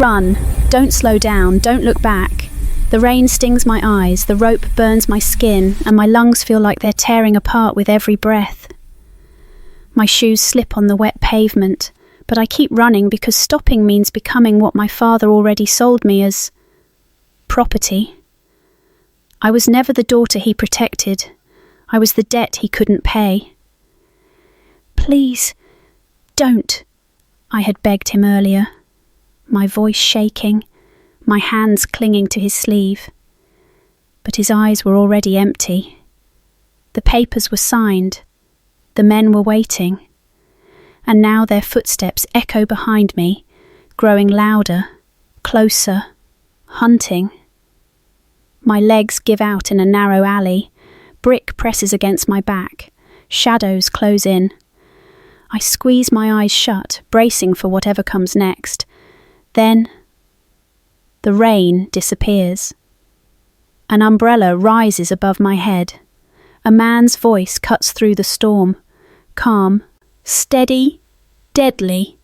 Run. Don't slow down. Don't look back. The rain stings my eyes, the rope burns my skin, and my lungs feel like they're tearing apart with every breath. My shoes slip on the wet pavement, but I keep running because stopping means becoming what my father already sold me as property. I was never the daughter he protected. I was the debt he couldn't pay. Please, don't, I had begged him earlier, my voice shaking, my hands clinging to his sleeve. But his eyes were already empty. The papers were signed. The men were waiting. And now their footsteps echo behind me, growing louder, closer, hunting. My legs give out in a narrow alley. Brick presses against my back. Shadows close in. I squeeze my eyes shut, bracing for whatever comes next. Then the rain disappears. An umbrella rises above my head. A man's voice cuts through the storm. Calm, steady, deadly.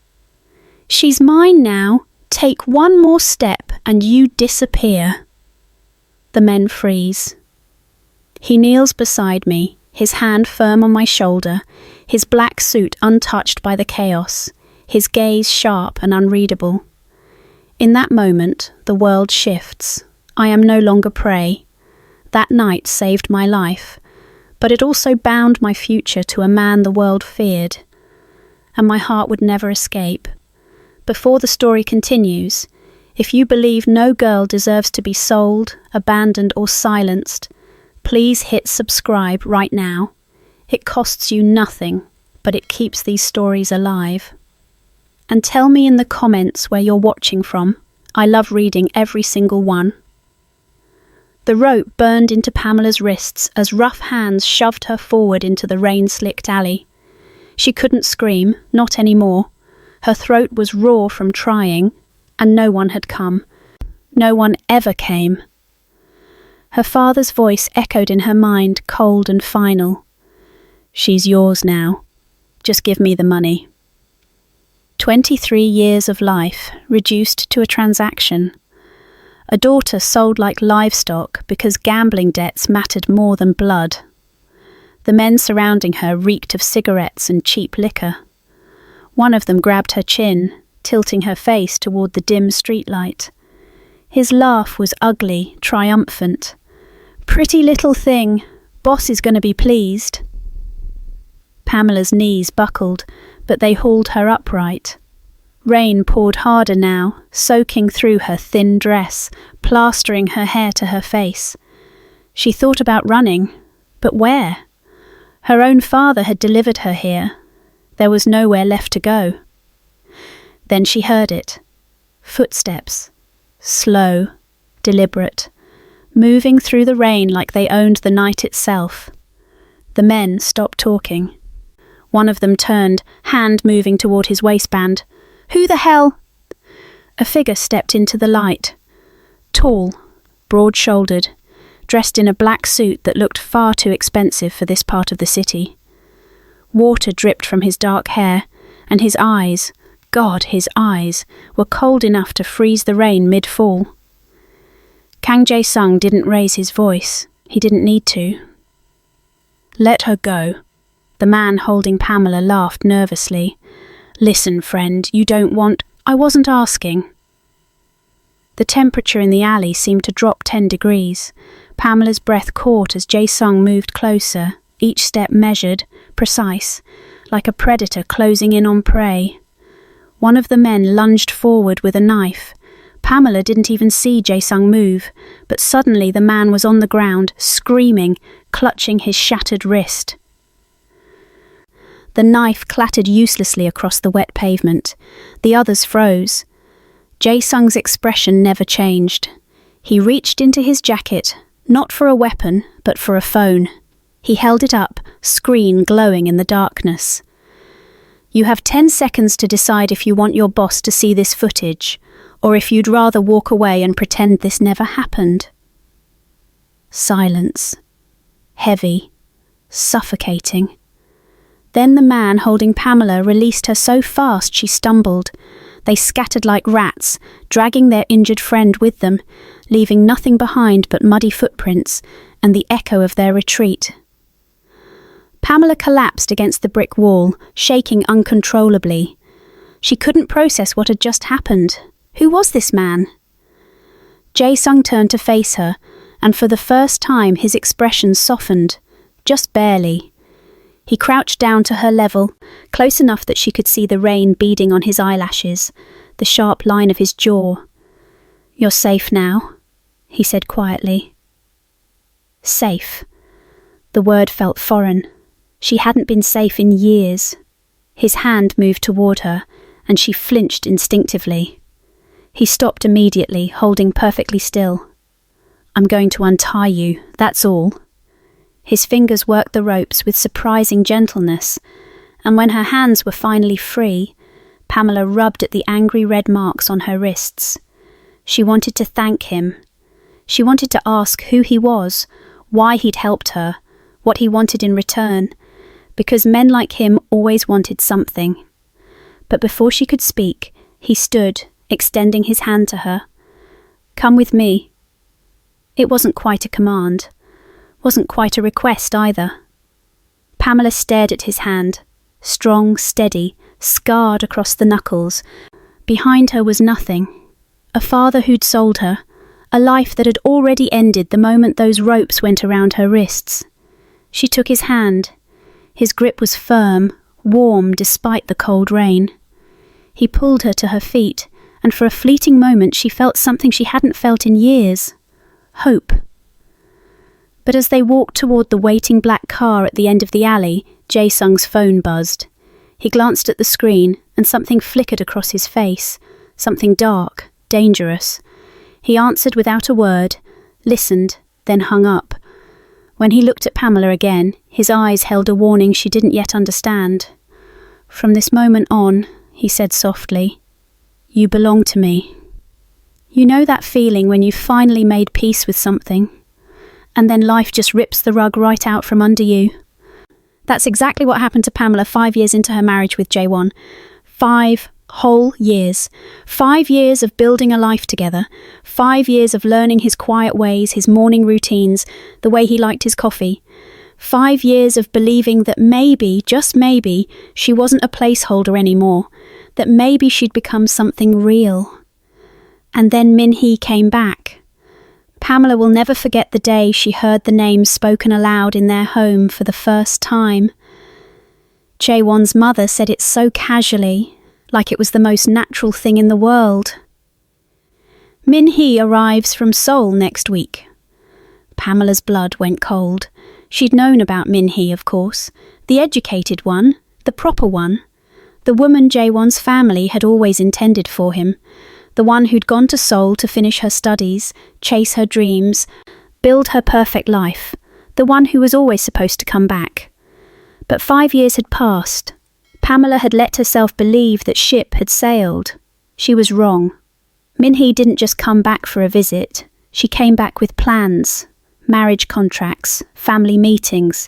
She's mine now. Take one more step and you disappear. The men freeze. He kneels beside me, his hand firm on my shoulder, his black suit untouched by the chaos, his gaze sharp and unreadable. In that moment, the world shifts. I am no longer prey. That night saved my life, but it also bound my future to a man the world feared, and my heart would never escape. Before the story continues, if you believe no girl deserves to be sold, abandoned or silenced, please hit subscribe right now. It costs you nothing, but it keeps these stories alive. And tell me in the comments where you're watching from. I love reading every single one. The rope burned into Pamela's wrists as rough hands shoved her forward into the rain-slicked alley. She couldn't scream, not anymore. Her throat was raw from trying, and no one had come. No one ever came. Her father's voice echoed in her mind, cold and final. She's yours now. Just give me the money. 23 years of life reduced to a transaction. A daughter sold like livestock because gambling debts mattered more than blood. The men surrounding her reeked of cigarettes and cheap liquor. One of them grabbed her chin, tilting her face toward the dim streetlight. His laugh was ugly, triumphant. Pretty little thing, boss is going to be pleased. Pamela's knees buckled, but they hauled her upright. Rain poured harder now, soaking through her thin dress, plastering her hair to her face. She thought about running, but where? Her own father had delivered her here. There was nowhere left to go. Then she heard it. Footsteps. Slow, deliberate, moving through the rain like they owned the night itself. The men stopped talking. One of them turned, hand moving toward his waistband. Who the hell? A figure stepped into the light. Tall, broad-shouldered, dressed in a black suit that looked far too expensive for this part of the city. Water dripped from his dark hair, and his eyes, God, his eyes, were cold enough to freeze the rain mid-fall. Kang Jae-sung didn't raise his voice. He didn't need to. Let her go. The man holding Pamela laughed nervously. Listen, friend, you don't want... I wasn't asking. The temperature in the alley seemed to drop 10 degrees. Pamela's breath caught as Jae-sung moved closer, each step measured, precise, like a predator closing in on prey. One of the men lunged forward with a knife. Pamela didn't even see Jae-sung move, but suddenly the man was on the ground, screaming, clutching his shattered wrist. The knife clattered uselessly across the wet pavement. The others froze. Jae-sung's expression never changed. He reached into his jacket, not for a weapon, but for a phone. He held it up, screen glowing in the darkness. You have 10 seconds to decide if you want your boss to see this footage, or if you'd rather walk away and pretend this never happened. Silence. Heavy. Suffocating. Then the man holding Pamela released her so fast she stumbled. They scattered like rats, dragging their injured friend with them, leaving nothing behind but muddy footprints and the echo of their retreat. Pamela collapsed against the brick wall, shaking uncontrollably. She couldn't process what had just happened. Who was this man? Jae-sung turned to face her, and for the first time his expression softened, just barely. He crouched down to her level, close enough that she could see the rain beading on his eyelashes, the sharp line of his jaw. "You're safe now," he said quietly. Safe. The word felt foreign. She hadn't been safe in years. His hand moved toward her, and she flinched instinctively. He stopped immediately, holding perfectly still. "I'm going to untie you, that's all." His fingers worked the ropes with surprising gentleness, and when her hands were finally free, Pamela rubbed at the angry red marks on her wrists. She wanted to thank him. She wanted to ask who he was, why he'd helped her, what he wanted in return, because men like him always wanted something. But before she could speak, he stood, extending his hand to her. "Come with me." It wasn't quite a command. Wasn't quite a request either. Pamela stared at his hand, strong, steady, scarred across the knuckles. Behind her was nothing. A father who'd sold her, a life that had already ended the moment those ropes went around her wrists. She took his hand. His grip was firm, warm despite the cold rain. He pulled her to her feet, and for a fleeting moment she felt something she hadn't felt in years. Hope. But as they walked toward the waiting black car at the end of the alley, Jae-sung's phone buzzed. He glanced at the screen, and something flickered across his face, something dark, dangerous. He answered without a word, listened, then hung up. When he looked at Pamela again, his eyes held a warning she didn't yet understand. "From this moment on," he said softly, "you belong to me." You know that feeling when you've finally made peace with something, and then life just rips the rug right out from under you? That's exactly what happened to Pamela 5 years into her marriage with Jae-won. 5 whole years. 5 years of building a life together. 5 years of learning his quiet ways, his morning routines, the way he liked his coffee. 5 years of believing that maybe, just maybe, she wasn't a placeholder anymore, that maybe she'd become something real. And then Min-hee came back. Pamela will never forget the day she heard the name spoken aloud in their home for the first time. Jae-won's mother said it so casually, like it was the most natural thing in the world. Min-hee arrives from Seoul next week. Pamela's blood went cold. She'd known about Min-hee, of course, the educated one, the proper one, the woman Jae-won's family had always intended for him, the one who'd gone to Seoul to finish her studies, chase her dreams, build her perfect life, the one who was always supposed to come back. But 5 years had passed. Pamela had let herself believe that ship had sailed. She was wrong. Min-hee didn't just come back for a visit. She came back with plans, marriage contracts, family meetings,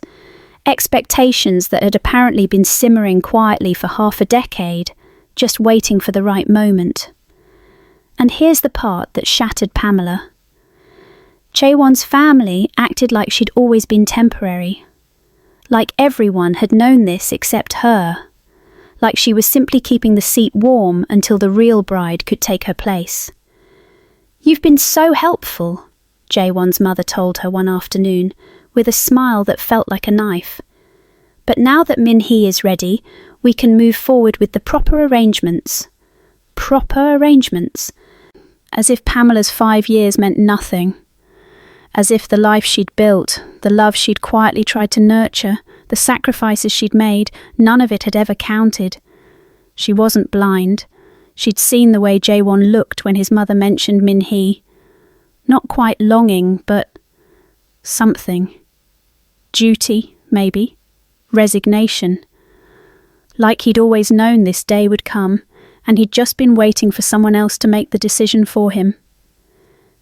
expectations that had apparently been simmering quietly for half a decade, just waiting for the right moment. And here's the part that shattered Pamela. Jae-won's family acted like she'd always been temporary. Like everyone had known this except her. Like she was simply keeping the seat warm until the real bride could take her place. "You've been so helpful," Jae-won's mother told her one afternoon, with a smile that felt like a knife. "But now that Min-hee is ready, we can move forward with the proper arrangements." Proper arrangements. As if Pamela's 5 years meant nothing. As if the life she'd built, the love she'd quietly tried to nurture, the sacrifices she'd made, none of it had ever counted. She wasn't blind. She'd seen the way Jae-won looked when his mother mentioned Min-hee. Not quite longing, but something. Duty, maybe. Resignation. Like he'd always known this day would come, and he'd just been waiting for someone else to make the decision for him.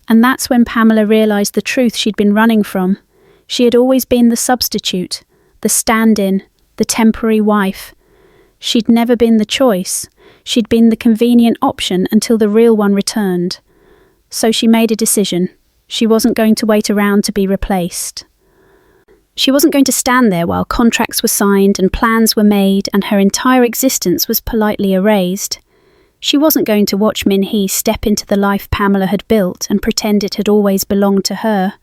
And that's when Pamela realised the truth she'd been running from. She had always been the substitute, the stand-in, the temporary wife. She'd never been the choice. She'd been the convenient option until the real one returned. So she made a decision. She wasn't going to wait around to be replaced. She wasn't going to stand there while contracts were signed and plans were made and her entire existence was politely erased. She wasn't going to watch Min-hee step into the life Pamela had built and pretend it had always belonged to her.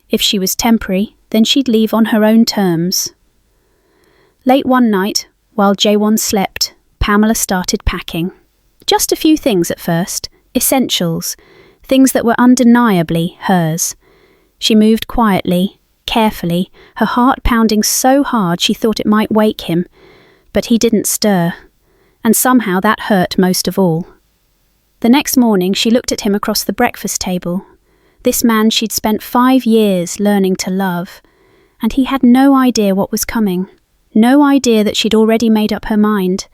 If she was temporary, then she'd leave on her own terms. Late one night, while Jaewon slept, Pamela started packing. Just a few things at first, essentials, things that were undeniably hers. She moved quietly, carefully, her heart pounding so hard she thought it might wake him, but he didn't stir, and somehow that hurt most of all. The next morning she looked at him across the breakfast table, this man she'd spent 5 years learning to love, and he had no idea what was coming, no idea that she'd already made up her mind,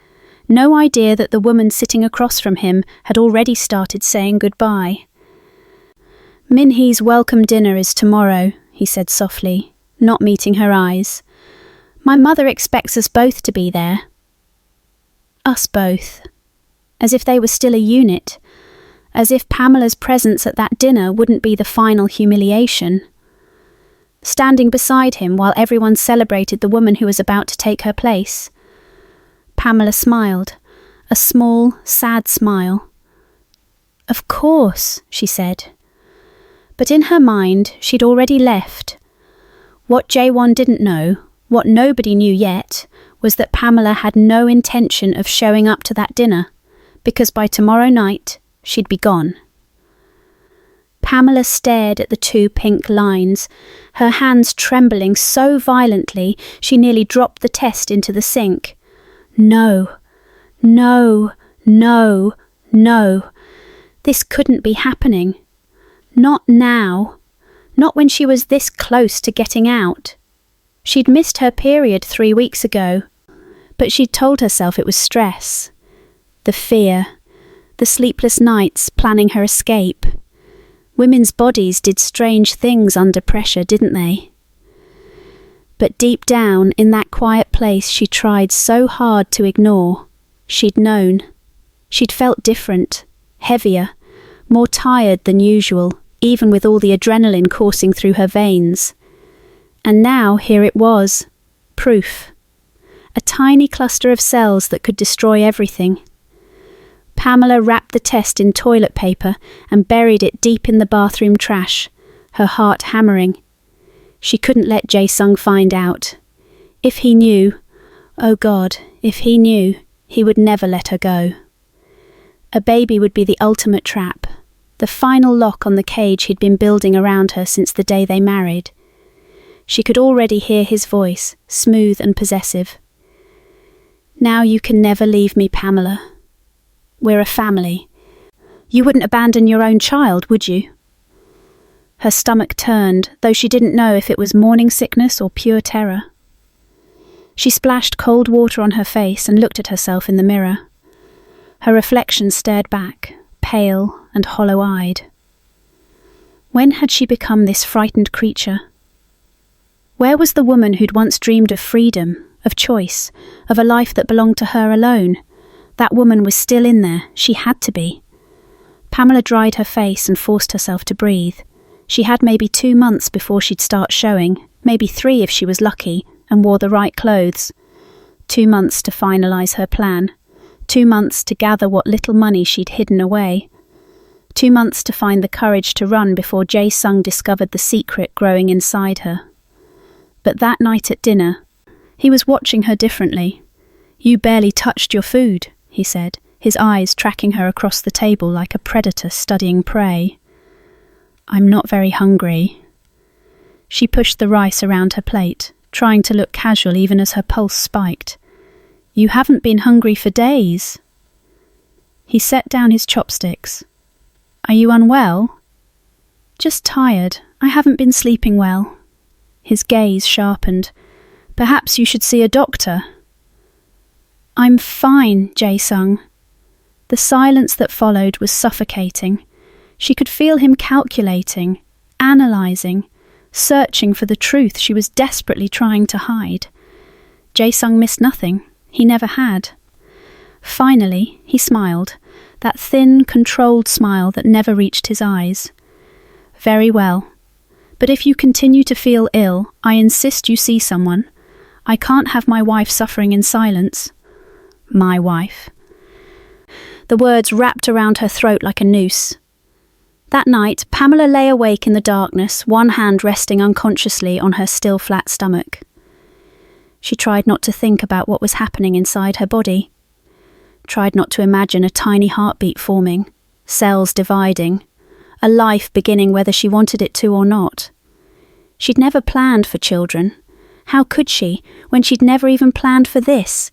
no idea that the woman sitting across from him had already started saying goodbye. Min-hee's welcome dinner is tomorrow, he said softly, not meeting her eyes. My mother expects us both to be there. Us both. As if they were still a unit. As if Pamela's presence at that dinner wouldn't be the final humiliation. Standing beside him while everyone celebrated the woman who was about to take her place. Pamela smiled, a small, sad smile. Of course, she said. But in her mind, she'd already left. What Jaewon didn't know, what nobody knew yet, was that Pamela had no intention of showing up to that dinner, because by tomorrow night, she'd be gone. Pamela stared at the 2 pink lines, her hands trembling so violently she nearly dropped the test into the sink. No, no, no, no. This couldn't be happening. Not now. Not when she was this close to getting out. She'd missed her period 3 weeks ago, but she'd told herself it was stress. The fear. The sleepless nights planning her escape. Women's bodies did strange things under pressure, didn't they? But deep down, in that quiet place she tried so hard to ignore, she'd known. She'd felt different, heavier, more tired than usual, even with all the adrenaline coursing through her veins. And now here it was, proof. A tiny cluster of cells that could destroy everything. Pamela wrapped the test in toilet paper and buried it deep in the bathroom trash, her heart hammering. She couldn't let Jae-sung find out. If he knew, oh God, if he knew, he would never let her go. A baby would be the ultimate trap, the final lock on the cage he'd been building around her since the day they married. She could already hear his voice, smooth and possessive. Now you can never leave me, Pamela. We're a family. You wouldn't abandon your own child, would you? Her stomach turned, though she didn't know if it was morning sickness or pure terror. She splashed cold water on her face and looked at herself in the mirror. Her reflection stared back, pale and hollow-eyed. When had she become this frightened creature? Where was the woman who'd once dreamed of freedom, of choice, of a life that belonged to her alone? That woman was still in there. She had to be. Pamela dried her face and forced herself to breathe. She had maybe 2 months before she'd start showing, maybe 3 if she was lucky, and wore the right clothes. 2 months to finalise her plan. 2 months to gather what little money she'd hidden away. 2 months to find the courage to run before Jae-sung discovered the secret growing inside her. But that night at dinner, he was watching her differently. You barely touched your food, he said, his eyes tracking her across the table like a predator studying prey. I'm not very hungry. She pushed the rice around her plate, trying to look casual even as her pulse spiked. You haven't been hungry for days. He set down his chopsticks. Are you unwell? Just tired. I haven't been sleeping well. His gaze sharpened. Perhaps you should see a doctor. I'm fine, Jae-sung. The silence that followed was suffocating. She could feel him calculating, analysing, searching for the truth she was desperately trying to hide. Jae-sung missed nothing. He never had. Finally, he smiled, that thin, controlled smile that never reached his eyes. Very well. But if you continue to feel ill, I insist you see someone. I can't have my wife suffering in silence. My wife. The words wrapped around her throat like a noose. That night, Pamela lay awake in the darkness, one hand resting unconsciously on her still flat stomach. She tried not to think about what was happening inside her body. Tried not to imagine a tiny heartbeat forming, cells dividing, a life beginning whether she wanted it to or not. She'd never planned for children. How could she, when she'd never even planned for this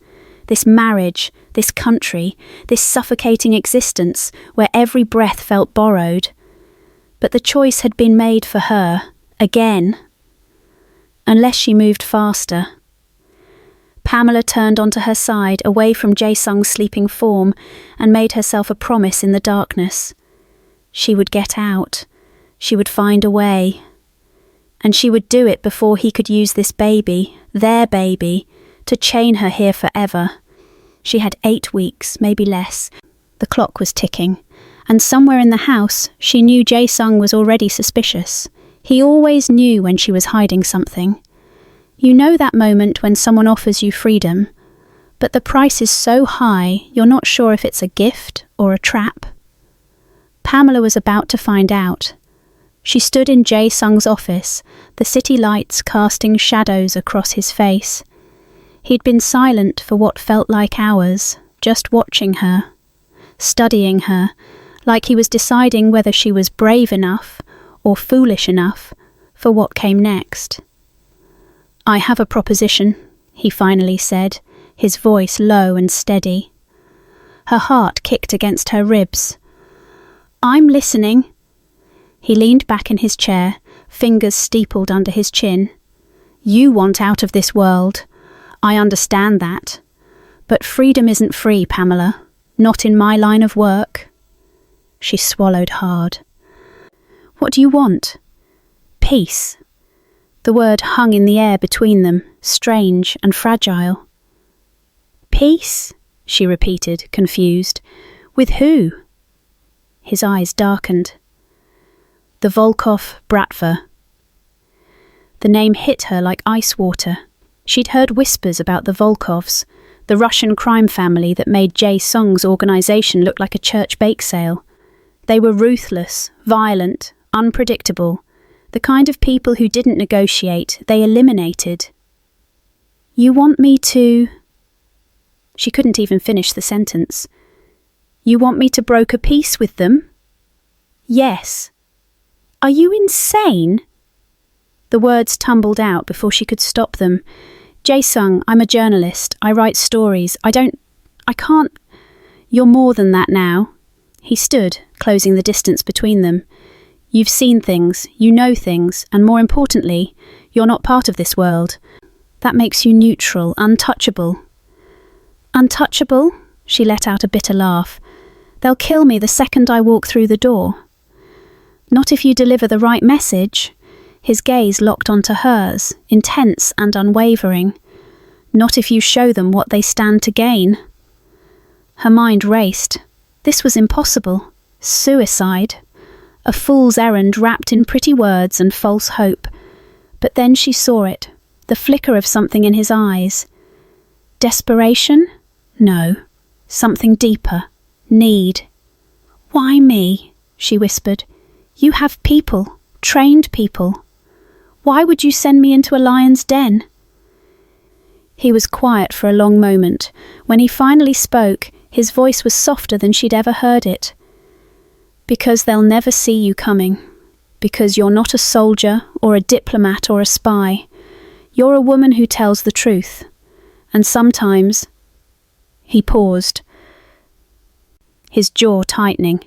marriage, this country, this suffocating existence where every breath felt borrowed? But the choice had been made for her, again. Unless she moved faster. Pamela turned onto her side, away from Jae-sung's sleeping form, and made herself a promise in the darkness. She would get out. She would find a way. And she would do it before he could use this baby, their baby, to chain her here forever. She had 8 weeks, maybe less. The clock was ticking. And somewhere in the house, she knew Jae-sung was already suspicious. He always knew when she was hiding something. You know that moment when someone offers you freedom, but the price is so high you're not sure if it's a gift or a trap. Pamela was about to find out. She stood in Jae-sung's office, the city lights casting shadows across his face. He'd been silent for what felt like hours, just watching her, studying her, like he was deciding whether she was brave enough or foolish enough for what came next. I have a proposition, he finally said, his voice low and steady. Her heart kicked against her ribs. I'm listening. He leaned back in his chair, fingers steepled under his chin. You want out of this world. I understand that. But freedom isn't free, Pamela. Not in my line of work. She swallowed hard. What do you want? Peace. The word hung in the air between them, strange and fragile. Peace? She repeated, confused. With who? His eyes darkened. The Volkov Bratva. The name hit her like ice water. She'd heard whispers about the Volkovs, the Russian crime family that made Jae-sung's organisation look like a church bake sale. They were ruthless, violent, unpredictable, the kind of people who didn't negotiate, they eliminated. You want me to... She couldn't even finish the sentence. You want me to broker peace with them? Yes. Are you insane? The words tumbled out before she could stop them. Jae-sung, I'm a journalist. I write stories. I can't... You're more than that now. He stood, closing the distance between them. You've seen things, you know things, and more importantly, you're not part of this world. That makes you neutral, untouchable. Untouchable? She let out a bitter laugh. They'll kill me the second I walk through the door. Not if you deliver the right message. His gaze locked onto hers, intense and unwavering. Not if you show them what they stand to gain. Her mind raced. This was impossible. Suicide. A fool's errand wrapped in pretty words and false hope. But then she saw it, the flicker of something in his eyes. Desperation? No. Something deeper. Need. Why me? She whispered. You have people, trained people. Why would you send me into a lion's den? He was quiet for a long moment. When he finally spoke, his voice was softer than she'd ever heard it. Because they'll never see you coming. Because you're not a soldier or a diplomat or a spy. You're a woman who tells the truth. And sometimes... He paused, his jaw tightening.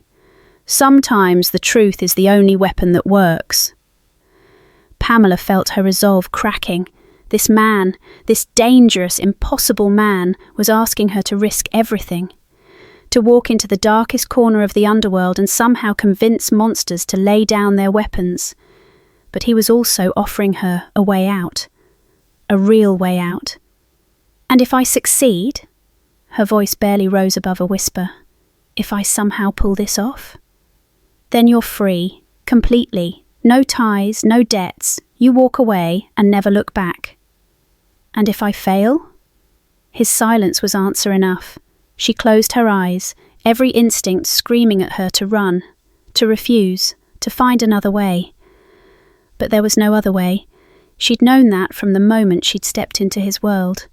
Sometimes the truth is the only weapon that works. Pamela felt her resolve cracking. This man, this dangerous, impossible man, was asking her to risk everything. To walk into the darkest corner of the underworld and somehow convince monsters to lay down their weapons. But he was also offering her a way out. A real way out. And if I succeed? Her voice barely rose above a whisper. If I somehow pull this off? Then you're free, completely. No ties, no debts. You walk away and never look back. And if I fail? His silence was answer enough. She closed her eyes, every instinct screaming at her to run, to refuse, to find another way. But there was no other way. She'd known that from the moment she'd stepped into his world.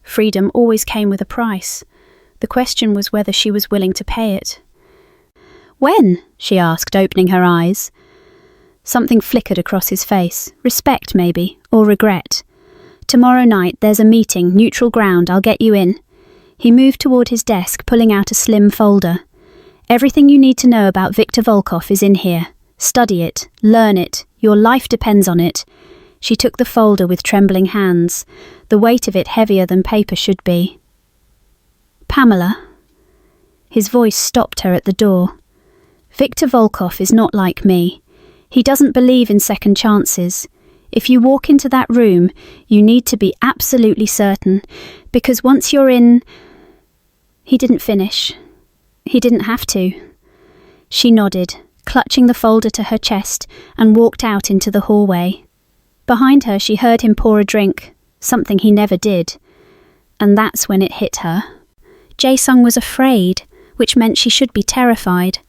Freedom always came with a price. The question was whether she was willing to pay it. When? She asked, opening her eyes. Something flickered across his face. Respect, maybe, or regret. Tomorrow night there's a meeting, neutral ground, I'll get you in. He moved toward his desk, pulling out a slim folder. Everything you need to know about Viktor Volkov is in here. Study it, learn it, your life depends on it. She took the folder with trembling hands, the weight of it heavier than paper should be. Pamela. His voice stopped her at the door. Viktor Volkov is not like me. He doesn't believe in second chances. If you walk into that room, you need to be absolutely certain, because once you're in... He didn't finish. He didn't have to. She nodded, clutching the folder to her chest, and walked out into the hallway. Behind her, she heard him pour a drink, something he never did. And that's when it hit her. Jae-sung was afraid, which meant she should be terrified.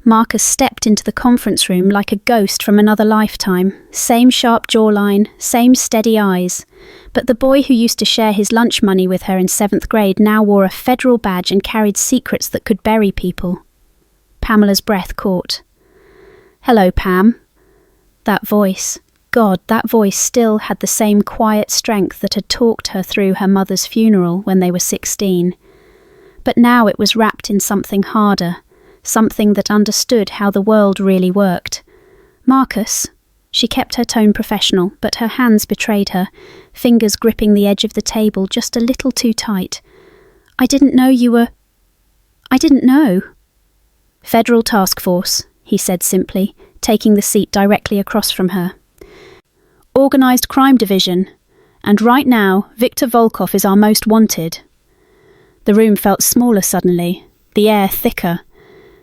Marcus stepped into the conference room like a ghost from another lifetime, same sharp jawline, same steady eyes. But the boy who used to share his lunch money with her in 7th grade now wore a federal badge and carried secrets that could bury people. Pamela's breath caught. Hello, Pam. That voice. God, that voice still had the same quiet strength that had talked her through her mother's funeral when they were 16. But now it was wrapped in something harder, something that understood how the world really worked. Marcus. She kept her tone professional, but her hands betrayed her, fingers gripping the edge of the table just a little too tight. I didn't know you were... I didn't know. Federal Task Force, he said simply, taking the seat directly across from her. Organised Crime Division, and right now, Viktor Volkov is our most wanted. The room felt smaller suddenly, the air thicker.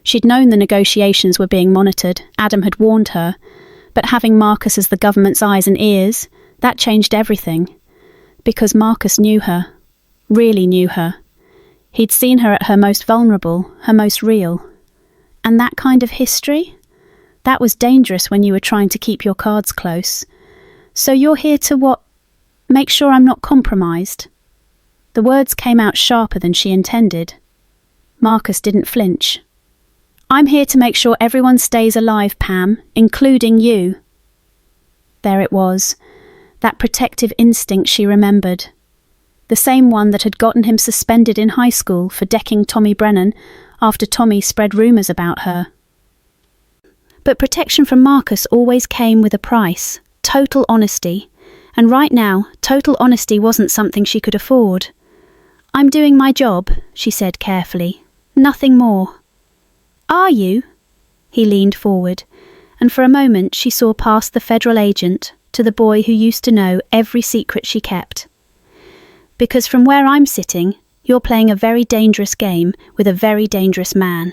She'd known the negotiations were being monitored, Adam had warned her, but having Marcus as the government's eyes and ears, that changed everything. Because Marcus knew her, really knew her. He'd seen her at her most vulnerable, her most real. And that kind of history? That was dangerous when you were trying to keep your cards close. So you're here to what? Make sure I'm not compromised. The words came out sharper than she intended. Marcus didn't flinch. I'm here to make sure everyone stays alive, Pam, including you. There it was, that protective instinct she remembered. The same one that had gotten him suspended in high school for decking Tommy Brennan after Tommy spread rumours about her. But protection from Marcus always came with a price, total honesty, and right now, total honesty wasn't something she could afford. I'm doing my job, she said carefully. Nothing more. Are you? He leaned forward, and for a moment she saw past the federal agent to the boy who used to know every secret she kept. Because from where I'm sitting, you're playing a very dangerous game with a very dangerous man,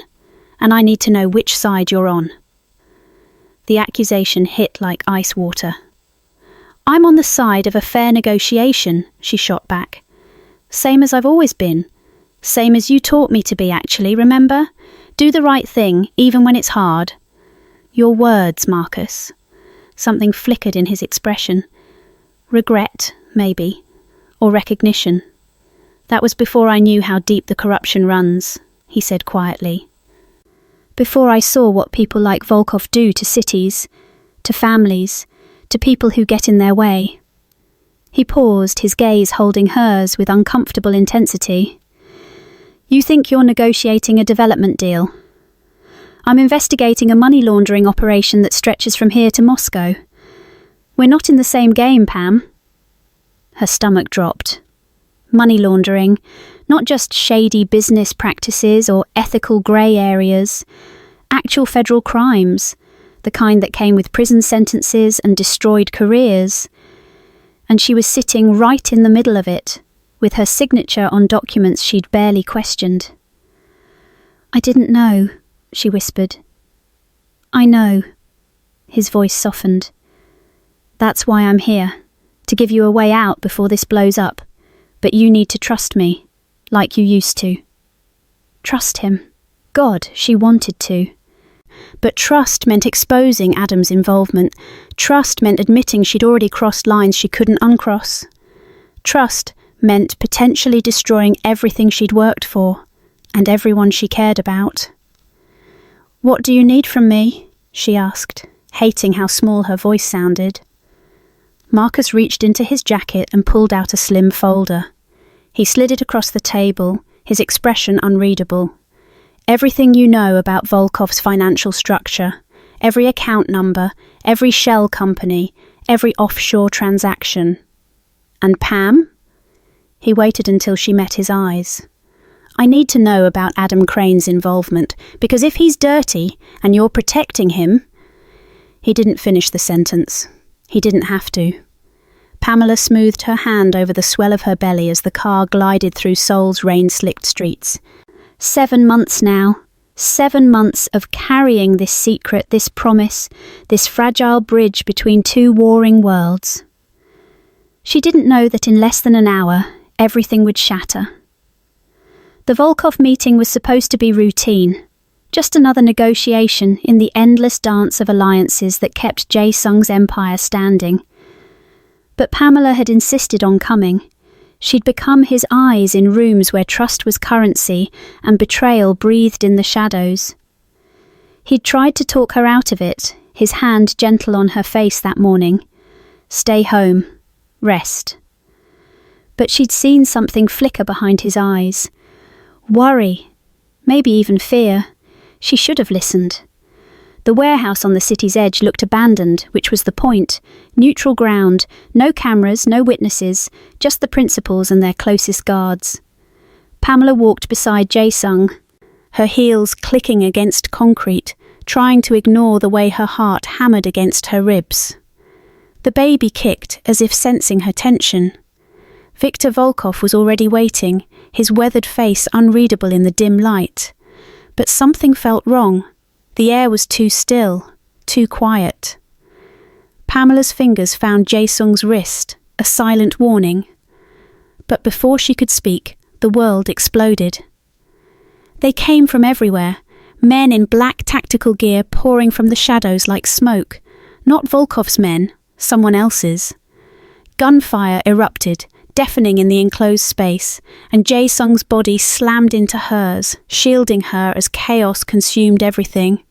and I need to know which side you're on. The accusation hit like ice water. I'm on the side of a fair negotiation, she shot back. Same as I've always been. Same as you taught me to be, actually, remember? Do the right thing, even when it's hard. Your words, Marcus. Something flickered in his expression. Regret, maybe. Or recognition. That was before I knew how deep the corruption runs, he said quietly. Before I saw what people like Volkov do to cities, to families, to people who get in their way. He paused, his gaze holding hers with uncomfortable intensity. You think you're negotiating a development deal. I'm investigating a money laundering operation that stretches from here to Moscow. We're not in the same game, Pam. Her stomach dropped. Money laundering, not just shady business practices or ethical grey areas. Actual federal crimes, the kind that came with prison sentences and destroyed careers. And she was sitting right in the middle of it, with her signature on documents she'd barely questioned. "I didn't know," she whispered. "I know." His voice softened. "That's why I'm here, to give you a way out before this blows up. But you need to trust me, like you used to." Trust him. God, she wanted to. But trust meant exposing Adam's involvement. Trust meant admitting she'd already crossed lines she couldn't uncross. Trust meant potentially destroying everything she'd worked for, and everyone she cared about. "What do you need from me?" she asked, hating how small her voice sounded. Marcus reached into his jacket and pulled out a slim folder. He slid it across the table, his expression unreadable. "Everything you know about Volkov's financial structure, every account number, every shell company, every offshore transaction." "And Pam?" He waited until she met his eyes. "I need to know about Adam Crane's involvement, because if he's dirty and you're protecting him..." He didn't finish the sentence. He didn't have to. Pamela smoothed her hand over the swell of her belly as the car glided through Seoul's rain-slicked streets. 7 months now. 7 months of carrying this secret, this promise, this fragile bridge between two warring worlds. She didn't know that in less than an hour, everything would shatter. The Volkov meeting was supposed to be routine, just another negotiation in the endless dance of alliances that kept Jae-sung's empire standing. But Pamela had insisted on coming. She'd become his eyes in rooms where trust was currency and betrayal breathed in the shadows. He'd tried to talk her out of it, his hand gentle on her face that morning. Stay home. Rest. But she'd seen something flicker behind his eyes. Worry. Maybe even fear. She should have listened. The warehouse on the city's edge looked abandoned, which was the point. Neutral ground, no cameras, no witnesses, just the principals and their closest guards. Pamela walked beside Jae-sung, her heels clicking against concrete, trying to ignore the way her heart hammered against her ribs. The baby kicked, as if sensing her tension. Viktor Volkov was already waiting, his weathered face unreadable in the dim light. But something felt wrong. The air was too still, too quiet. Pamela's fingers found Jae-sung's wrist, a silent warning. But before she could speak, the world exploded. They came from everywhere, men in black tactical gear pouring from the shadows like smoke. Not Volkov's men, someone else's. Gunfire erupted, deafening in the enclosed space, and Jae-sung's body slammed into hers, shielding her as chaos consumed everything.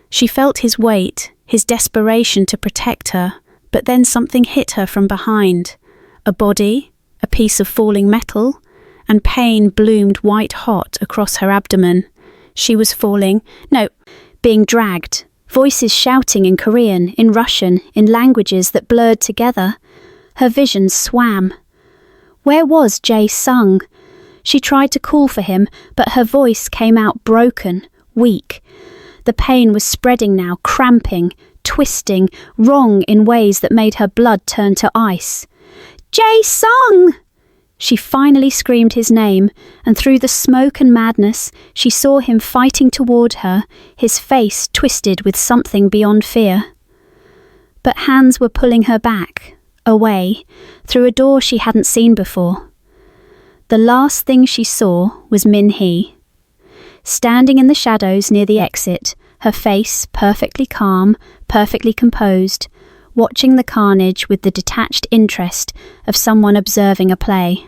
She felt his weight, his desperation to protect her, but then something hit her from behind. A body, a piece of falling metal, and pain bloomed white-hot across her abdomen. She was being dragged, voices shouting in Korean, in Russian, in languages that blurred together. Her vision swam. Where was Jae-sung? She tried to call for him, but her voice came out broken, weak. The pain was spreading now, cramping, twisting, wrong in ways that made her blood turn to ice. Jae-sung! She finally screamed his name, and through the smoke and madness, she saw him fighting toward her, his face twisted with something beyond fear. But hands were pulling her back, away, through a door she hadn't seen before. The last thing she saw was Min-hee. Standing in the shadows near the exit, her face perfectly calm, perfectly composed, watching the carnage with the detached interest of someone observing a play.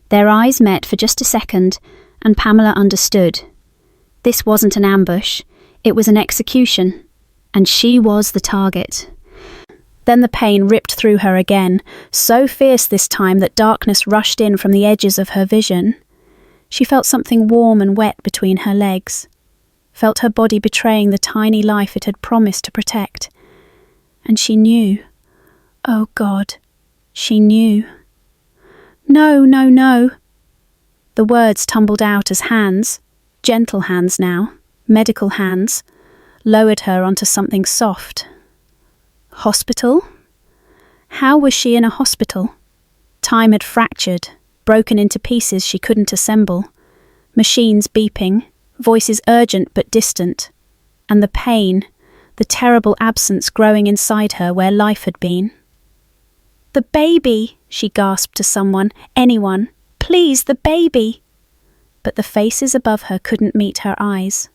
Their eyes met for just a second, and Pamela understood. This wasn't an ambush, it was an execution, and she was the target. Then the pain ripped through her again, so fierce this time that darkness rushed in from the edges of her vision. She felt something warm and wet between her legs, felt her body betraying the tiny life it had promised to protect. And she knew. Oh God, she knew. No, no, no. The words tumbled out as hands, gentle hands now, medical hands, lowered her onto something soft. Hospital? How was she in a hospital? Time had fractured, broken into pieces she couldn't assemble. Machines beeping, voices urgent but distant. And the pain, the terrible absence growing inside her where life had been. "The baby," she gasped to someone, anyone. "Please, the baby." But the faces above her couldn't meet her eyes.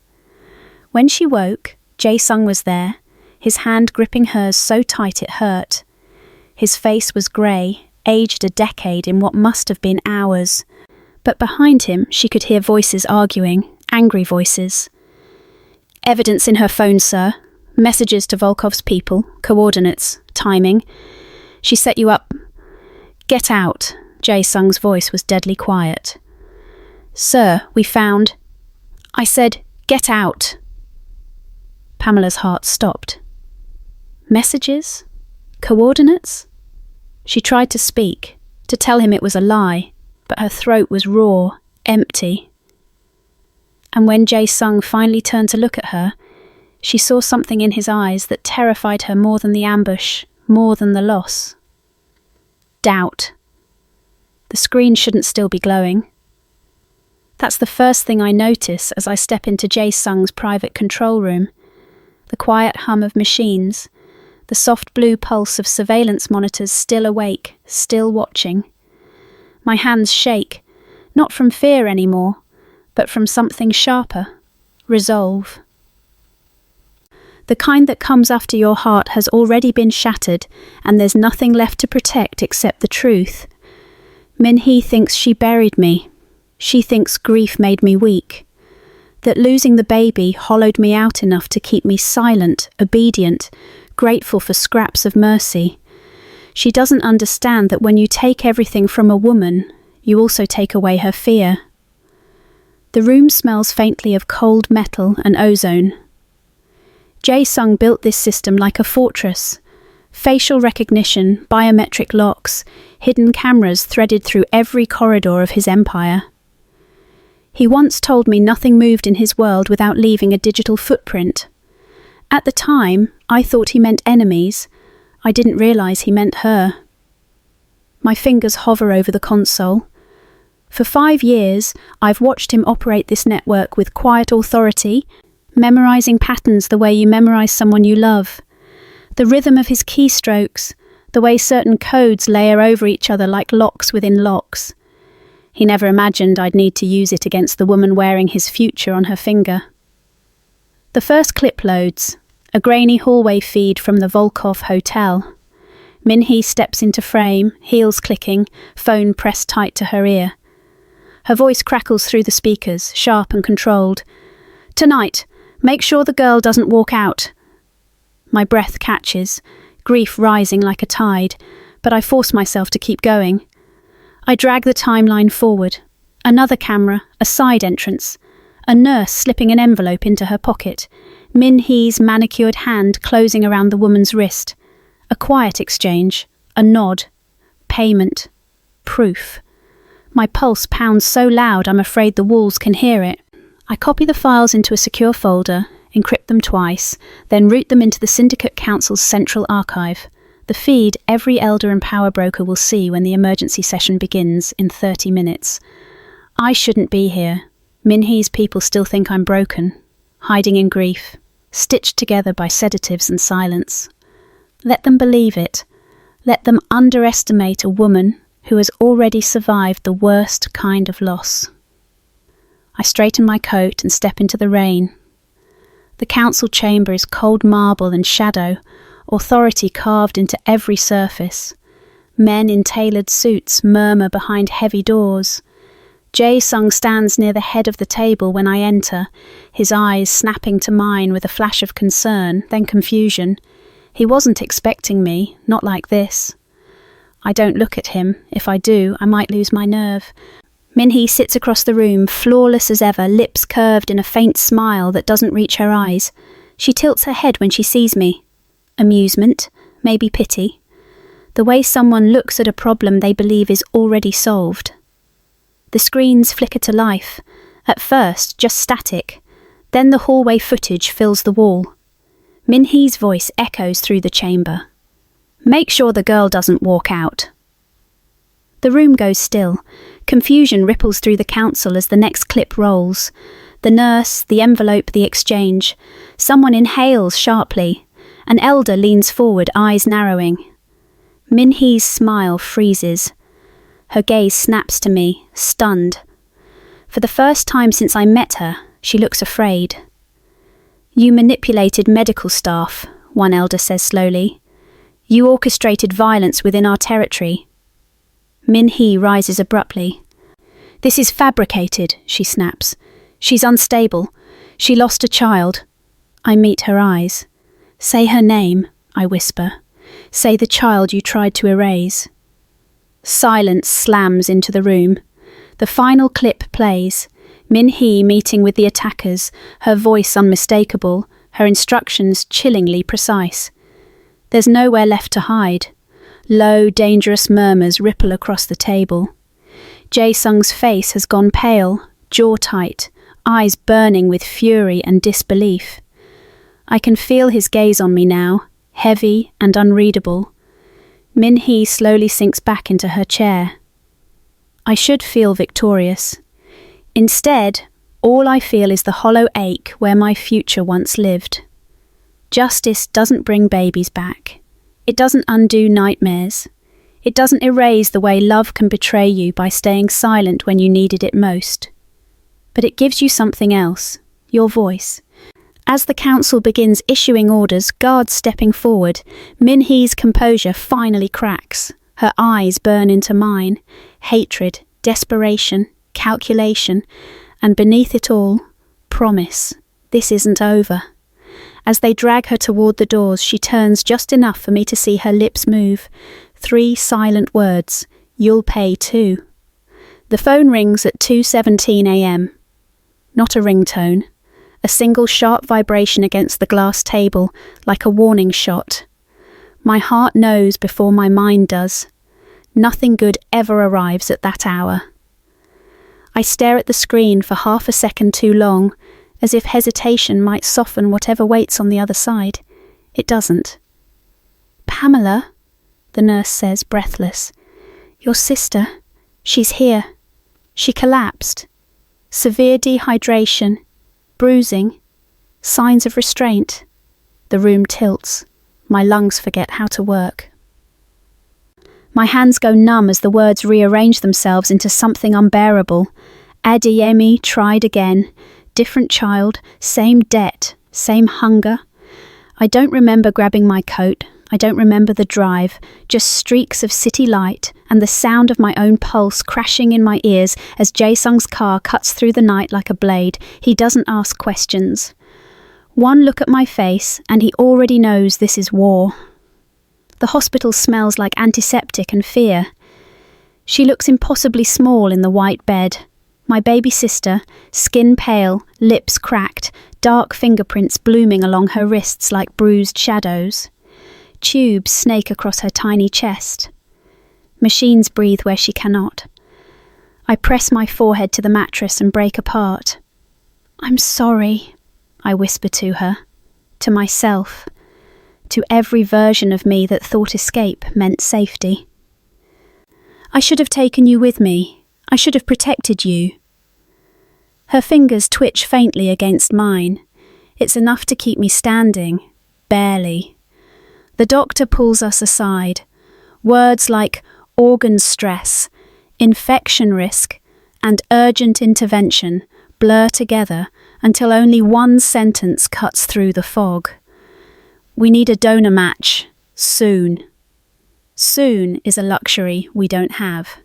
When she woke, Jae-sung was there, his hand gripping hers so tight it hurt. His face was grey, aged a decade in what must have been hours. But behind him she could hear voices arguing, angry voices. "Evidence in her phone, sir. Messages to Volkov's people, coordinates, timing. She set you up." "Get out." Jae-sung's voice was deadly quiet. "Sir, we found..." "I said, get out." Pamela's heart stopped. Messages? Coordinates? She tried to speak, to tell him it was a lie, but her throat was raw, empty. And when Jae-sung finally turned to look at her, she saw something in his eyes that terrified her more than the ambush, more than the loss. Doubt. The screen shouldn't still be glowing. That's the first thing I notice as I step into Jae-sung's private control room. The quiet hum of machines, the soft blue pulse of surveillance monitors still awake, still watching. My hands shake, not from fear anymore, but from something sharper, resolve. The kind that comes after your heart has already been shattered and there's nothing left to protect except the truth. Min-hee thinks she buried me. She thinks grief made me weak. That losing the baby hollowed me out enough to keep me silent, obedient, grateful for scraps of mercy. She doesn't understand that when you take everything from a woman, you also take away her fear. The room smells faintly of cold metal and ozone. Jae-sung built this system like a fortress. Facial recognition, biometric locks, hidden cameras threaded through every corridor of his empire. He once told me nothing moved in his world without leaving a digital footprint. At the time, I thought he meant enemies. I didn't realise he meant her. My fingers hover over the console. For 5 years, I've watched him operate this network with quiet authority, memorising patterns the way you memorise someone you love. The rhythm of his keystrokes, the way certain codes layer over each other like locks within locks. He never imagined I'd need to use it against the woman wearing his future on her finger. The first clip loads, a grainy hallway feed from the Volkov Hotel. Min-hee steps into frame, heels clicking, phone pressed tight to her ear. Her voice crackles through the speakers, sharp and controlled. "Tonight, make sure the girl doesn't walk out." My breath catches, grief rising like a tide, but I force myself to keep going. I drag the timeline forward. Another camera, a side entrance, a nurse slipping an envelope into her pocket, Min-hee's manicured hand closing around the woman's wrist. A quiet exchange, a nod, payment, proof. My pulse pounds so loud I'm afraid the walls can hear it. I copy the files into a secure folder, encrypt them twice, then route them into the Syndicate Council's central archive, the feed every elder and power broker will see when the emergency session begins in 30 minutes. I shouldn't be here. Min-hee's people still think I'm broken, hiding in grief, stitched together by sedatives and silence. Let them believe it. Let them underestimate a woman who has already survived the worst kind of loss. I straighten my coat and step into the rain. The council chamber is cold marble and shadow, authority carved into every surface. Men in tailored suits murmur behind heavy doors. Jae-sung stands near the head of the table when I enter, his eyes snapping to mine with a flash of concern, then confusion. He wasn't expecting me, not like this. I don't look at him. If I do, I might lose my nerve. Min-hee sits across the room, flawless as ever, lips curved in a faint smile that doesn't reach her eyes. She tilts her head when she sees me. Amusement, maybe pity. The way someone looks at a problem they believe is already solved. The screens flicker to life. At first, just static. Then the hallway footage fills the wall. Min-hee's voice echoes through the chamber. "Make sure the girl doesn't walk out." The room goes still. Confusion ripples through the council as the next clip rolls. The nurse, the envelope, the exchange. Someone inhales sharply. An elder leans forward, eyes narrowing. Min-hee's smile freezes. Her gaze snaps to me, stunned. For the first time since I met her, she looks afraid. "You manipulated medical staff," one elder says slowly. "You orchestrated violence within our territory." Min-hee rises abruptly. "This is fabricated," she snaps. "She's unstable. She lost a child." I meet her eyes. "Say her name," I whisper. "Say the child you tried to erase." Silence slams into the room. The final clip plays. Min-hee meeting with the attackers, her voice unmistakable, her instructions chillingly precise. There's nowhere left to hide. Low, dangerous murmurs ripple across the table. Jae-sung's face has gone pale, jaw tight, eyes burning with fury and disbelief. I can feel his gaze on me now, heavy and unreadable. Min-hee slowly sinks back into her chair. I should feel victorious. Instead, all I feel is the hollow ache where my future once lived. Justice doesn't bring babies back. It doesn't undo nightmares. It doesn't erase the way love can betray you by staying silent when you needed it most. But it gives you something else, your voice. As the council begins issuing orders, guards stepping forward, Min-hee's composure finally cracks. Her eyes burn into mine. Hatred, desperation, calculation, and beneath it all, promise. This isn't over. As they drag her toward the doors, she turns just enough for me to see her lips move. 3 silent words. "You'll pay too." The phone rings at 2:17 a.m. Not a ringtone. A single sharp vibration against the glass table, like a warning shot. My heart knows before my mind does. Nothing good ever arrives at that hour. I stare at the screen for half a second too long, as if hesitation might soften whatever waits on the other side. It doesn't. "Pamela," the nurse says, breathless. "Your sister, she's here. She collapsed. Severe dehydration, bruising, signs of restraint." The room tilts. My lungs forget how to work. My hands go numb as the words rearrange themselves into something unbearable. Adeyemi tried again. Different child, same debt, same hunger. I don't remember grabbing my coat. I don't remember the drive, just streaks of city light and the sound of my own pulse crashing in my ears as Jae-sung's car cuts through the night like a blade. He doesn't ask questions. One look at my face and he already knows this is war. The hospital smells like antiseptic and fear. She looks impossibly small in the white bed. My baby sister, skin pale, lips cracked, dark fingerprints blooming along her wrists like bruised shadows. Tubes snake across her tiny chest. Machines breathe where she cannot. I press my forehead to the mattress and break apart. "I'm sorry," I whisper to her, to myself, to every version of me that thought escape meant safety. "I should have taken you with me. I should have protected you." Her fingers twitch faintly against mine. It's enough to keep me standing, barely. The doctor pulls us aside. Words like organ stress, infection risk, and urgent intervention blur together until only one sentence cuts through the fog. "We need a donor match, soon." Soon is a luxury we don't have.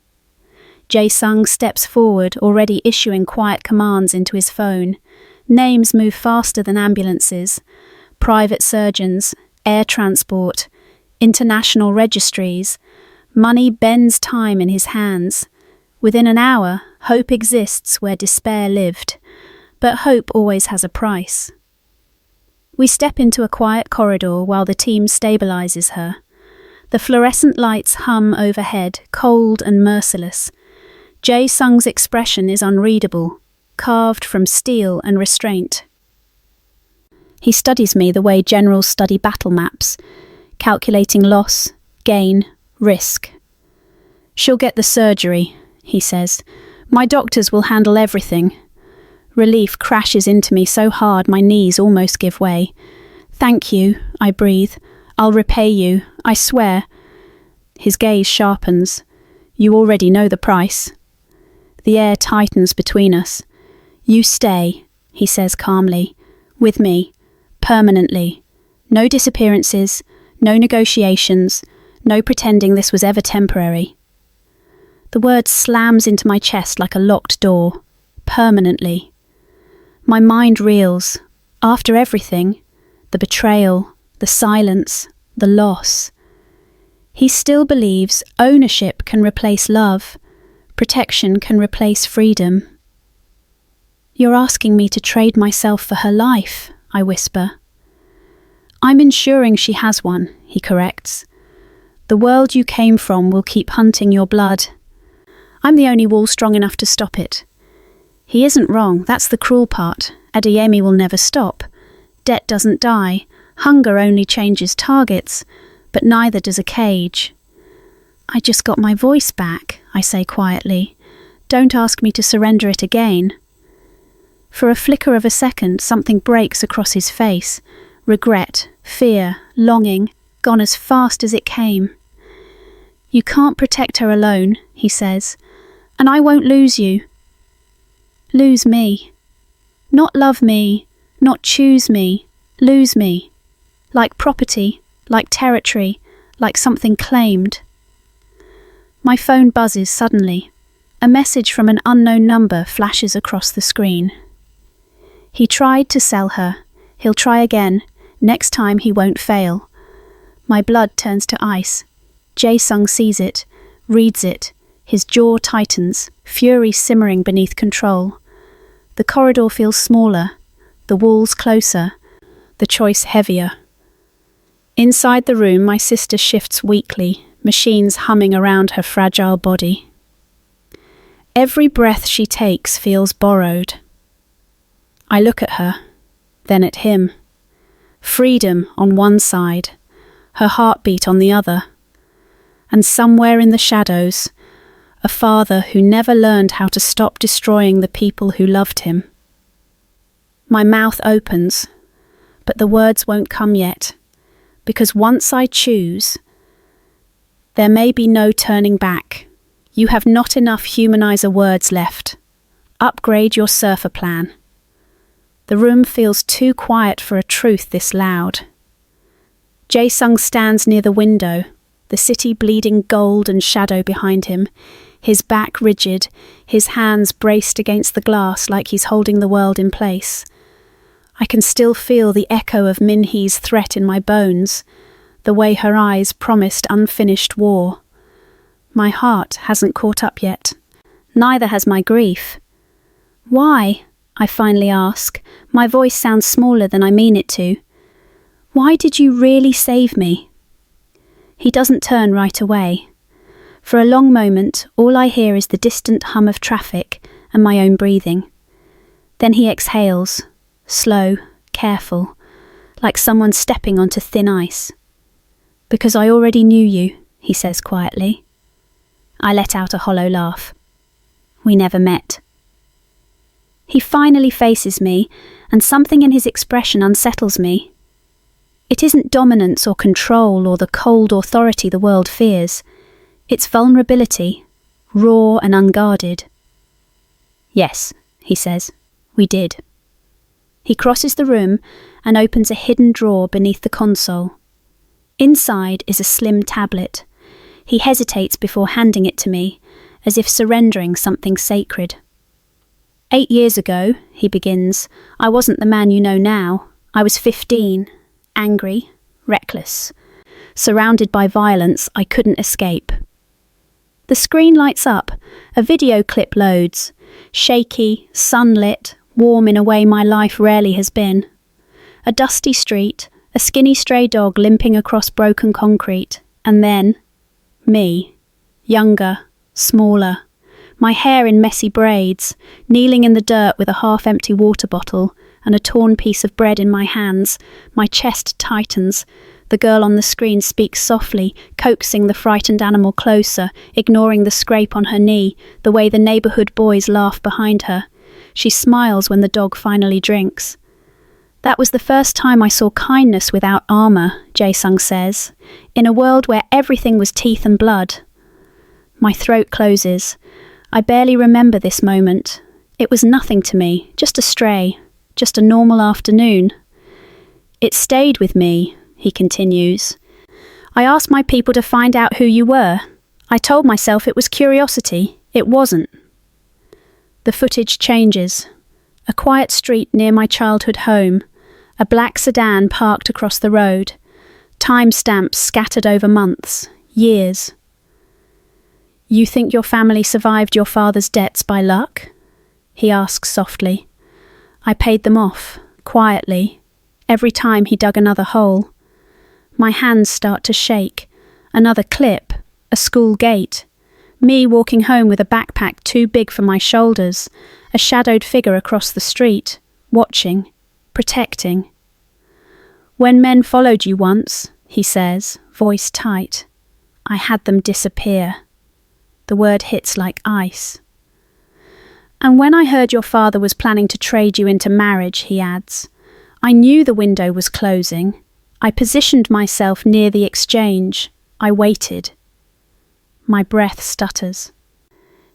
Jae-sung steps forward, already issuing quiet commands into his phone. Names move faster than ambulances. Private surgeons, air transport, international registries. Money bends time in his hands. Within an hour, hope exists where despair lived. But hope always has a price. We step into a quiet corridor while the team stabilizes her. The fluorescent lights hum overhead, cold and merciless. Jae-sung's expression is unreadable, carved from steel and restraint. He studies me the way generals study battle maps, calculating loss, gain, risk. "She'll get the surgery," he says. "My doctors will handle everything." Relief crashes into me so hard my knees almost give way. "Thank you," I breathe. "I'll repay you, I swear." His gaze sharpens. "You already know the price." The air tightens between us. "You stay," he says calmly. "With me. Permanently. No disappearances, no negotiations, no pretending this was ever temporary." The word slams into my chest like a locked door. Permanently. My mind reels. After everything, the betrayal, the silence, the loss. He still believes ownership can replace love, protection can replace freedom. "You're asking me to trade myself for her life," I whisper. "I'm ensuring she has one," he corrects. "The world you came from will keep hunting your blood. I'm the only wall strong enough to stop it." He isn't wrong, that's the cruel part. Adeyemi will never stop. Debt doesn't die, hunger only changes targets, but neither does a cage. "I just got my voice back," I say quietly. "Don't ask me to surrender it again." For a flicker of a second, something breaks across his face. Regret, fear, longing, gone as fast as it came. "You can't protect her alone," he says, "and I won't lose you." Lose me. Not love me, not choose me, lose me. Like property, like territory, like something claimed. My phone buzzes suddenly. A message from an unknown number flashes across the screen. "He tried to sell her. He'll try again. Next time he won't fail." My blood turns to ice. Jae-sung sees it, reads it. His jaw tightens, fury simmering beneath control. The corridor feels smaller, the walls closer, the choice heavier. Inside the room, my sister shifts weakly, machines humming around her fragile body. Every breath she takes feels borrowed. I look at her, then at him. Freedom on one side, her heartbeat on the other. And somewhere in the shadows, a father who never learned how to stop destroying the people who loved him. My mouth opens, but the words won't come yet, because once I choose, there may be no turning back. You have not enough humanizer words left. Upgrade your surfer plan. The room feels too quiet for a truth this loud. Jae-sung stands near the window, the city bleeding gold and shadow behind him, his back rigid, his hands braced against the glass like he's holding the world in place. I can still feel the echo of Min-hee's threat in my bones, the way her eyes promised unfinished war. My heart hasn't caught up yet. Neither has my grief. "Why?" I finally ask. My voice sounds smaller than I mean it to. "Why did you really save me?" He doesn't turn right away. For a long moment, all I hear is the distant hum of traffic and my own breathing. Then he exhales, slow, careful, like someone stepping onto thin ice. "Because I already knew you," he says quietly. I let out a hollow laugh. "We never met." He finally faces me, and something in his expression unsettles me. It isn't dominance or control or the cold authority the world fears. It's vulnerability, raw and unguarded. "Yes," he says, "we did." He crosses the room and opens a hidden drawer beneath the console. Inside is a slim tablet. He hesitates before handing it to me, as if surrendering something sacred. "8 years ago," he begins, "I wasn't the man you know now. I was 15, angry, reckless. Surrounded by violence I couldn't escape." The screen lights up, a video clip loads, shaky, sunlit, warm in a way my life rarely has been. A dusty street, a skinny stray dog limping across broken concrete, and then me, younger, smaller, my hair in messy braids, kneeling in the dirt with a half-empty water bottle and a torn piece of bread in my hands. My chest tightens, The girl on the screen speaks softly, coaxing the frightened animal closer, ignoring the scrape on her knee, the way the neighborhood boys laugh behind her. She smiles when the dog finally drinks. That was the first time I saw kindness without armor, Jae-sung says, in a world where everything was teeth and blood. My throat closes. I barely remember this moment. It was nothing to me, just a stray, just a normal afternoon. It stayed with me, he continues. I asked my people to find out who you were. I told myself it was curiosity. It wasn't. The footage changes. A quiet street near my childhood home. A black sedan parked across the road. Timestamps scattered over months, years. You think your family survived your father's debts by luck? He asks softly. I paid them off, quietly, every time he dug another hole. My hands start to shake. Another clip, a school gate. Me walking home with a backpack too big for my shoulders, a shadowed figure across the street, watching, protecting. When men followed you once, he says, voice tight, I had them disappear. The word hits like ice. And when I heard your father was planning to trade you into marriage, he adds, I knew the window was closing. I positioned myself near the exchange. I waited. My breath stutters.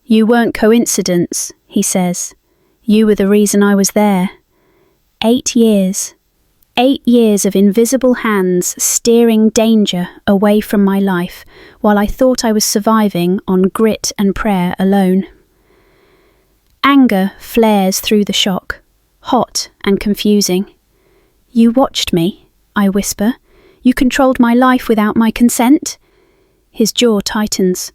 You weren't coincidence, he says. You were the reason I was there. 8 years. 8 years of invisible hands steering danger away from my life while I thought I was surviving on grit and prayer alone. Anger flares through the shock, hot and confusing. You watched me, I whisper. You controlled my life without my consent? His jaw tightens.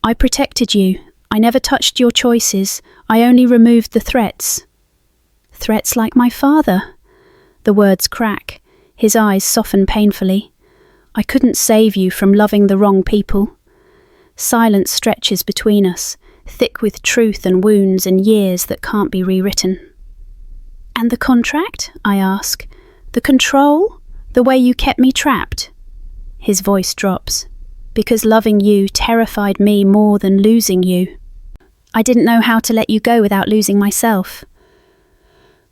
I protected you. I never touched your choices. I only removed the threats. Threats like my father. The words crack. His eyes soften painfully. I couldn't save you from loving the wrong people. Silence stretches between us, thick with truth and wounds and years that can't be rewritten. And the contract? I ask. The control? The way you kept me trapped? His voice drops. Because loving you terrified me more than losing you. I didn't know how to let you go without losing myself.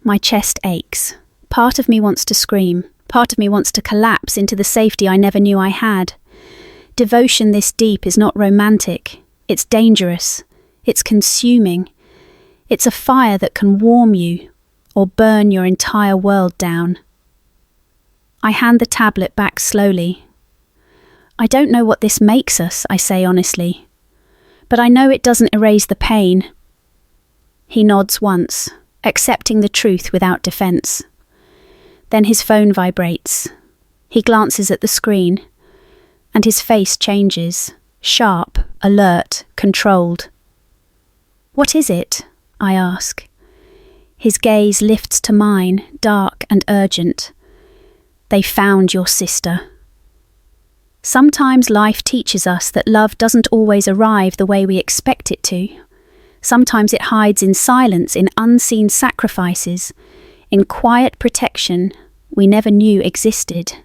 My chest aches. Part of me wants to scream. Part of me wants to collapse into the safety I never knew I had. Devotion this deep is not romantic. It's dangerous. It's consuming. It's a fire that can warm you or burn your entire world down. I hand the tablet back slowly. I don't know what this makes us, I say honestly. But I know it doesn't erase the pain. He nods once, accepting the truth without defense. Then his phone vibrates. He glances at the screen, and his face changes, sharp, alert, controlled. What is it? I ask. His gaze lifts to mine, dark and urgent. They found your sister. Sometimes life teaches us that love doesn't always arrive the way we expect it to. Sometimes it hides in silence, in unseen sacrifices, in quiet protection we never knew existed.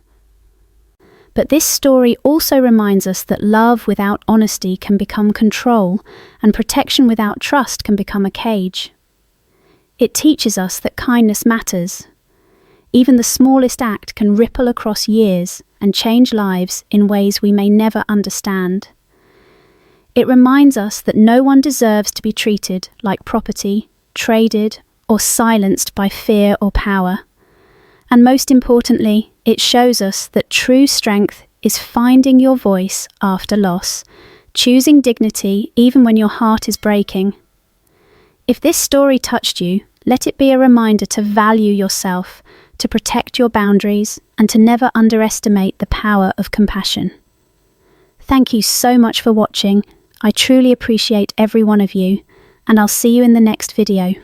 But this story also reminds us that love without honesty can become control, and protection without trust can become a cage. It teaches us that kindness matters. Even the smallest act can ripple across years and change lives in ways we may never understand. It reminds us that no one deserves to be treated like property, traded, or silenced by fear or power. And most importantly, it shows us that true strength is finding your voice after loss, choosing dignity even when your heart is breaking. If this story touched you, let it be a reminder to value yourself, to protect your boundaries, and to never underestimate the power of compassion. Thank you so much for watching. I truly appreciate every one of you, and I'll see you in the next video.